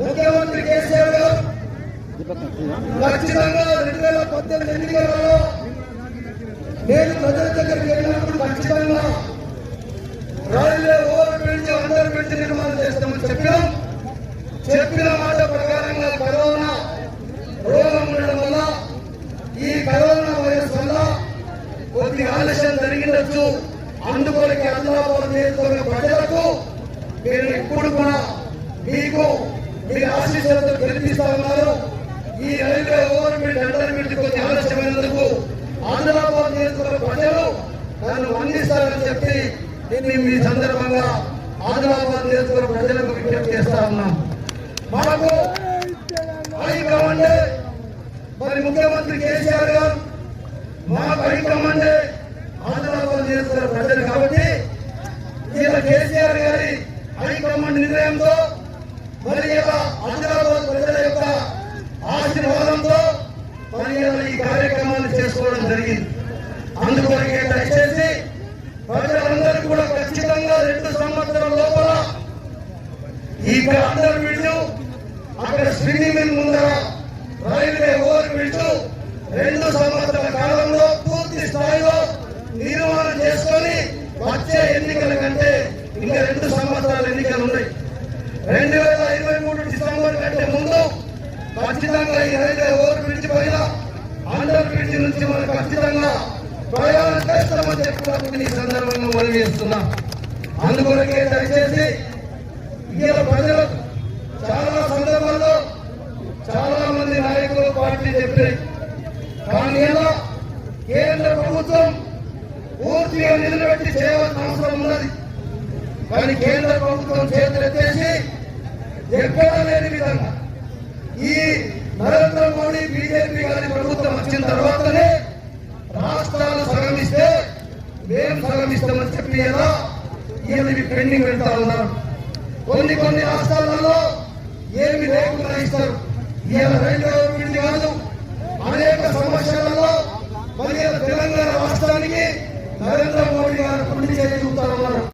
ముఖ్యమంత్రి కేసీఆర్ గారు ఖచ్చితంగా 2018 ఎన్నికలలో నేను ప్రజల దగ్గరికి వెళ్ళినప్పుడు ఖచ్చితంగా railway over bridge under bridge నిర్మాణం చేస్తామని చెప్పిన మాట ప్రకారంగా కరోనా రోగం ఉండడం వల్ల ఈ కరోనా వైరస్ వల్ల కొద్ది ఆలస్యం జరిగిండొచ్చు. అందుకొరకే ఆదిలాబాద్ నియోజకవర్గ ప్రజలకు మీరు ఇప్పుడు కూడా మీకు మీ ఆశీస్సులతో గెలిపిస్తా ఉన్నారు. ఈ railway over bridge under bridge కొద్ది ఆలస్యమైనందుకు ఆదిలాబాద్ నియోజకవర్గ ప్రజలు నన్ను వందిస్తారని చెప్పి నేను ఈ సందర్భంగా ఆదిలాబాద్ నియోజకవర్గ ప్రజలకు విజ్ఞప్తి చేస్తా ఉన్నాం. మనకు హైకమాండే మరి ముఖ్యమంత్రి కేసీఆర్ గారు మాకు హైకమాండే ఆదిలాబాద్ నియోజకవర్గ ప్రజలు కాబట్టి ఇలా కేసీఆర్ గారి హైకమాండ్ నిర్ణయంతో మరి ఇలా ఆదిలాబాద్ ప్రజల యొక్క ఆశీర్వాదంతో మరి ఈ కార్యక్రమాన్ని చేసుకోవడం జరిగింది. అందుకొరకే దయచేసి ప్రజలందరూ కూడా ఖచ్చితంగా 2 సంవత్సరాల లోపల ఈ అండర్ బ్రిడ్జ్ అక్కడ స్విమ్మింగ్ మిల్ ముందర రైల్వే ఓవర్ బ్రిడ్జ్ 2 సంవత్సరాల కాలంలో పూర్తి స్థాయిలో నిర్మాణం చేసుకొని వచ్చే ఎన్నికల కంటే ఇంకా 2 సంవత్సరాల ఎన్నికలు ఉన్నాయి. 2023 డిసెంబర్ కంటే ముందు ఖచ్చితంగా ఈ రైల్వే ఓవర్ బ్రిడ్జ్ పైన అండర్ బ్రిడ్జ్ నుంచి మనం ఖచ్చితంగా ప్రయాణం చేస్తామని చెప్పడానికి ఈ సందర్భంగా మనం చేస్తున్నాం. అందుకొరకే దయచేసి ఇలా ప్రజలకు చాలా సందర్భాల్లో చాలా మంది నాయకులు పార్టీ చెప్పారు. కానీ ఇలా కేంద్ర ప్రభుత్వం పూర్తిగా నిలబెట్టి చేయవలసిన అవసరం ఉన్నది. కానీ కేంద్ర ప్రభుత్వం చేతులెత్తేసి ఎక్కడ లేని విధంగా ఈ నరేంద్ర మోడీ బీజేపీ గారి ప్రభుత్వం వచ్చిన తర్వాతనే రాష్ట్రాలు సగమిస్తే మేము సగమిస్తామని చెప్పి ఎలా ఇవి పెండింగ్ పెడతా ఉన్నారు. కొన్ని రాష్ట్రాలలో ఏమి లేకుండా ఇస్తారు. ఇవాళ రైల్వే ఓవర్ కాదు అనేక సమస్యలలో మరి తెలంగాణ రాష్ట్రానికి నరేంద్ర మోడీ గారు కృషి చేసి చూస్తా ఉన్నారు.